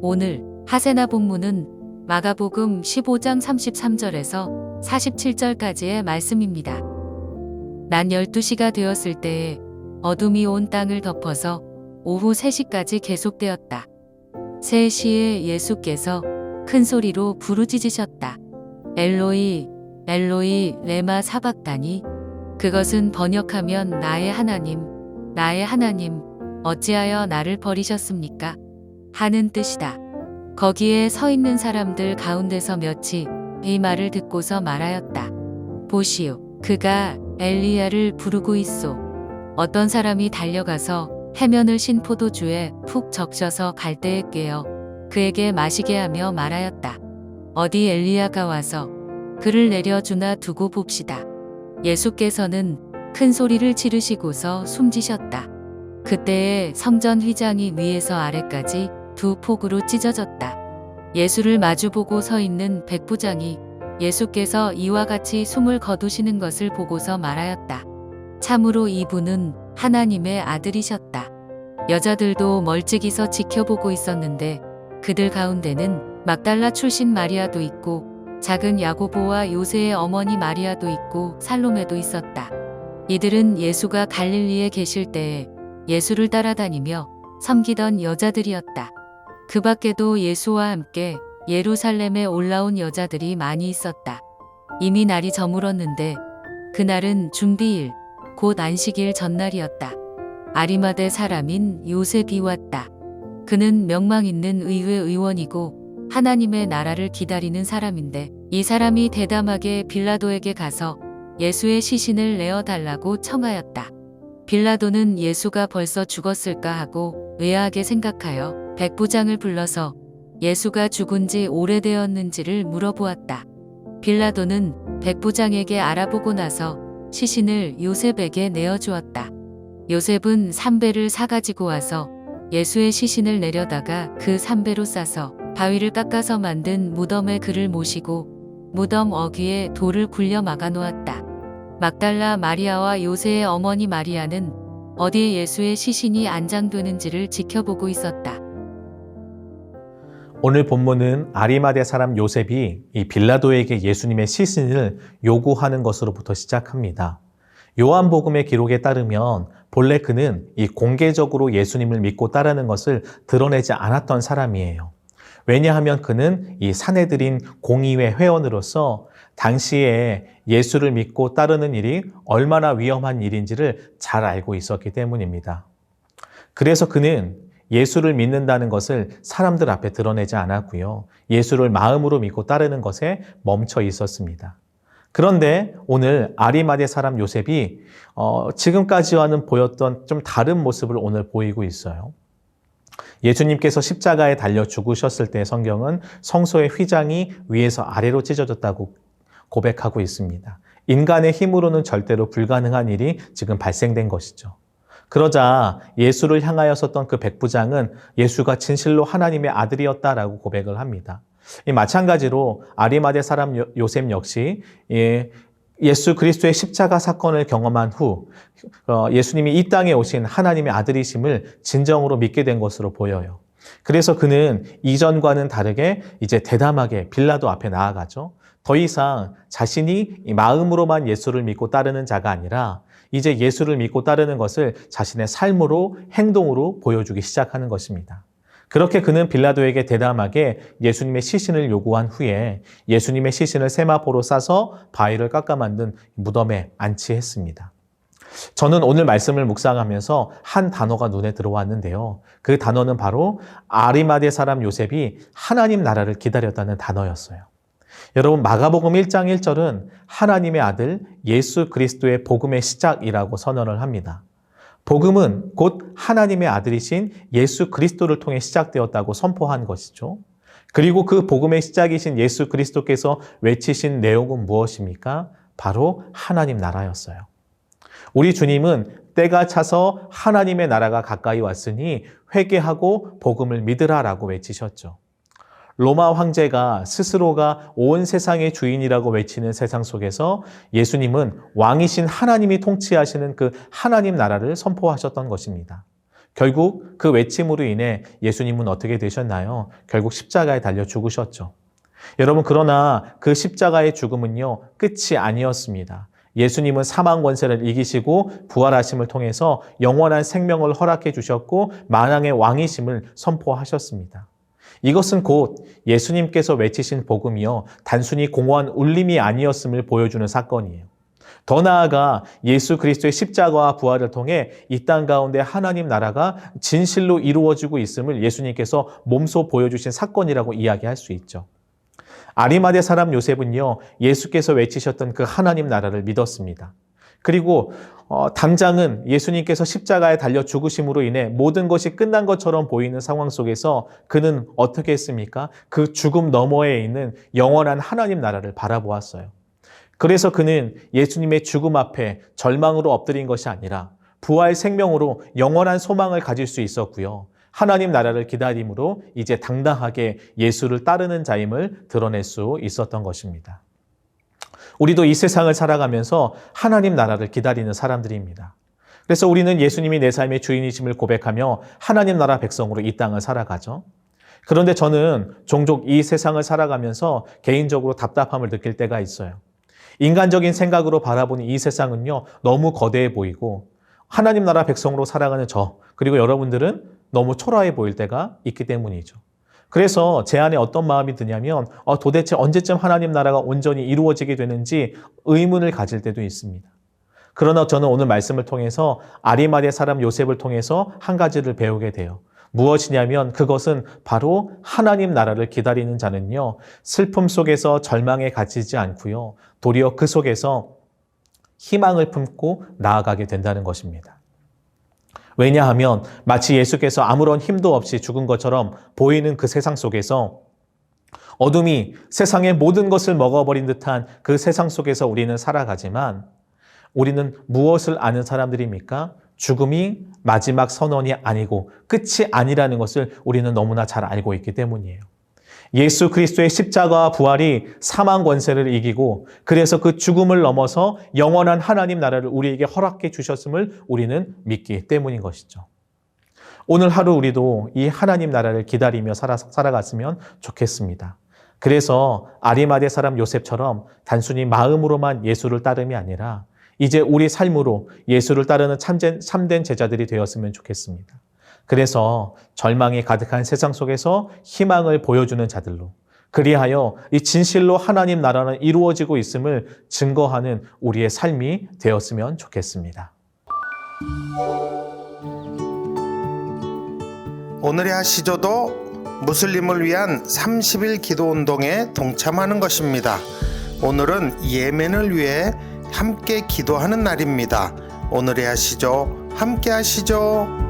오늘 하세나 본문은 마가복음 15장 33절에서 47절까지의 말씀입니다. 낮 12시가 되었을 때에 어둠이 온 땅을 덮어서 오후 3시까지 계속되었다. 3시에 예수께서 큰 소리로 부르짖으셨다. 엘로이, 엘로이, 레마 사박다니. 그것은 번역하면 나의 하나님, 어찌하여 나를 버리셨습니까? 하는 뜻이다. 거기에 서 있는 사람들 가운데서 몇이 이 말을 듣고서 말하였다. 보시오, 그가 엘리야를 부르고 있소. 어떤 사람이 달려가서 해면을 신 포도주에 푹 적셔서 갈대에 꿰어 그에게 마시게 하며 말하였다. 어디 엘리야가 와서 그를 내려주나 두고 봅시다. 예수께서는 큰 소리를 지르시고서 숨지셨다. 그때에 성전 휘장이 위에서 아래까지 2폭으로 찢어졌다. 예수를 마주보고 서 있는 백부장이 예수께서 이와 같이 숨을 거두시는 것을 보고서 말하였다. 참으로 이분은 하나님의 아들이셨다. 여자들도 멀찍이서 지켜보고 있었는데 그들 가운데는 막달라 출신 마리아도 있고 작은 야고보와 요새의 어머니 마리아도 있고 살로메도 있었다. 이들은 예수가 갈릴리에 계실 때에 예수를 따라다니며 섬기던 여자들이었다. 그 밖에도 예수와 함께 예루살렘에 올라온 여자들이 많이 있었다. 이미 날이 저물었는데 그날은 준비일, 곧 안식일 전날이었다. 아리마대 사람인 요셉이 왔다. 그는 명망 있는 의회 의원이고 하나님의 나라를 기다리는 사람인데 이 사람이 대담하게 빌라도에게 가서 예수의 시신을 내어달라고 청하였다. 빌라도는 예수가 벌써 죽었을까 하고 의아하게 생각하여 백부장을 불러서 예수가 죽은 지 오래되었는지를 물어보았다. 빌라도는 백부장에게 알아보고 나서 시신을 요셉에게 내어주었다. 요셉은 삼배를 사가지고 와서 예수의 시신을 내려다가 그 삼배로 싸서 바위를 깎아서 만든 무덤에 그를 모시고 무덤 어귀에 돌을 굴려 막아 놓았다. 막달라 마리아와 요새의 어머니 마리아는 어디에 예수의 시신이 안장되는지를 지켜보고 있었다. 오늘 본문은 아리마대 사람 요셉이 이 빌라도에게 예수님의 시신을 요구하는 것으로부터 시작합니다. 요한복음의 기록에 따르면 본래 그는 이 공개적으로 예수님을 믿고 따르는 것을 드러내지 않았던 사람이에요. 왜냐하면 그는 이 사내들인 공의회 회원으로서 당시에 예수를 믿고 따르는 일이 얼마나 위험한 일인지를 잘 알고 있었기 때문입니다. 그래서 그는 예수를 믿는다는 것을 사람들 앞에 드러내지 않았고요. 예수를 마음으로 믿고 따르는 것에 멈춰 있었습니다. 그런데 오늘 아리마대 사람 요셉이 지금까지와는 보였던 좀 다른 모습을 오늘 보이고 있어요. 예수님께서 십자가에 달려 죽으셨을 때 성경은 성소의 휘장이 위에서 아래로 찢어졌다고 고백하고 있습니다. 인간의 힘으로는 절대로 불가능한 일이 지금 발생된 것이죠. 그러자 예수를 향하여 섰던 그 백부장은 예수가 진실로 하나님의 아들이었다라고 고백을 합니다. 마찬가지로 아리마대 사람 요셉 역시 예수 그리스도의 십자가 사건을 경험한 후 예수님이 이 땅에 오신 하나님의 아들이심을 진정으로 믿게 된 것으로 보여요. 그래서 그는 이전과는 다르게 이제 대담하게 빌라도 앞에 나아가죠. 더 이상 자신이 마음으로만 예수를 믿고 따르는 자가 아니라 이제 예수를 믿고 따르는 것을 자신의 삶으로 행동으로 보여주기 시작하는 것입니다. 그렇게 그는 빌라도에게 대담하게 예수님의 시신을 요구한 후에 예수님의 시신을 세마포로 싸서 바위를 깎아 만든 무덤에 안치했습니다. 저는 오늘 말씀을 묵상하면서 한 단어가 눈에 들어왔는데요. 그 단어는 바로 아리마대 사람 요셉이 하나님 나라를 기다렸다는 단어였어요. 여러분, 마가복음 1장 1절은 하나님의 아들 예수 그리스도의 복음의 시작이라고 선언을 합니다. 복음은 곧 하나님의 아들이신 예수 그리스도를 통해 시작되었다고 선포한 것이죠. 그리고 그 복음의 시작이신 예수 그리스도께서 외치신 내용은 무엇입니까? 바로 하나님 나라였어요. 우리 주님은 때가 차서 하나님의 나라가 가까이 왔으니 회개하고 복음을 믿으라라고 외치셨죠. 로마 황제가 스스로가 온 세상의 주인이라고 외치는 세상 속에서 예수님은 왕이신 하나님이 통치하시는 그 하나님 나라를 선포하셨던 것입니다. 결국 그 외침으로 인해 예수님은 어떻게 되셨나요? 결국 십자가에 달려 죽으셨죠. 여러분, 그러나 그 십자가의 죽음은요, 끝이 아니었습니다. 예수님은 사망 권세를 이기시고 부활하심을 통해서 영원한 생명을 허락해 주셨고 만왕의 왕이심을 선포하셨습니다. 이것은 곧 예수님께서 외치신 복음이요, 단순히 공허한 울림이 아니었음을 보여주는 사건이에요. 더 나아가 예수 그리스도의 십자가와 부활을 통해 이 땅 가운데 하나님 나라가 진실로 이루어지고 있음을 예수님께서 몸소 보여주신 사건이라고 이야기할 수 있죠. 아리마대 사람 요셉은요, 예수께서 외치셨던 그 하나님 나라를 믿었습니다. 그리고 당장은 예수님께서 십자가에 달려 죽으심으로 인해 모든 것이 끝난 것처럼 보이는 상황 속에서 그는 어떻게 했습니까? 그 죽음 너머에 있는 영원한 하나님 나라를 바라보았어요. 그래서 그는 예수님의 죽음 앞에 절망으로 엎드린 것이 아니라 부활 생명으로 영원한 소망을 가질 수 있었고요. 하나님 나라를 기다림으로 이제 당당하게 예수를 따르는 자임을 드러낼 수 있었던 것입니다. 우리도 이 세상을 살아가면서 하나님 나라를 기다리는 사람들입니다. 그래서 우리는 예수님이 내 삶의 주인이심을 고백하며 하나님 나라 백성으로 이 땅을 살아가죠. 그런데 저는 종종 이 세상을 살아가면서 개인적으로 답답함을 느낄 때가 있어요. 인간적인 생각으로 바라보는 이 세상은요, 너무 거대해 보이고 하나님 나라 백성으로 살아가는 저, 그리고 여러분들은 너무 초라해 보일 때가 있기 때문이죠. 그래서 제 안에 어떤 마음이 드냐면 도대체 언제쯤 하나님 나라가 온전히 이루어지게 되는지 의문을 가질 때도 있습니다. 그러나 저는 오늘 말씀을 통해서 아리마대 사람 요셉을 통해서 한 가지를 배우게 돼요. 무엇이냐면 그것은 바로 하나님 나라를 기다리는 자는요, 슬픔 속에서 절망에 갇히지 않고요, 도리어 그 속에서 희망을 품고 나아가게 된다는 것입니다. 왜냐하면 마치 예수께서 아무런 힘도 없이 죽은 것처럼 보이는 그 세상 속에서 어둠이 세상의 모든 것을 먹어버린 듯한 그 세상 속에서 우리는 살아가지만 우리는 무엇을 아는 사람들입니까? 죽음이 마지막 선언이 아니고 끝이 아니라는 것을 우리는 너무나 잘 알고 있기 때문이에요. 예수 그리스도의 십자가와 부활이 사망 권세를 이기고 그래서 그 죽음을 넘어서 영원한 하나님 나라를 우리에게 허락해 주셨음을 우리는 믿기 때문인 것이죠. 오늘 하루 우리도 이 하나님 나라를 기다리며 살아갔으면 좋겠습니다. 그래서 아리마대 사람 요셉처럼 단순히 마음으로만 예수를 따름이 아니라 이제 우리 삶으로 예수를 따르는 참된 제자들이 되었으면 좋겠습니다. 그래서 절망이 가득한 세상 속에서 희망을 보여주는 자들로, 그리하여 이 진실로 하나님 나라는 이루어지고 있음을 증거하는 우리의 삶이 되었으면 좋겠습니다. 오늘의 하시조도 무슬림을 위한 30일 기도운동에 동참하는 것입니다. 오늘은 예멘을 위해 함께 기도하는 날입니다. 오늘의 하시조 함께 하시죠.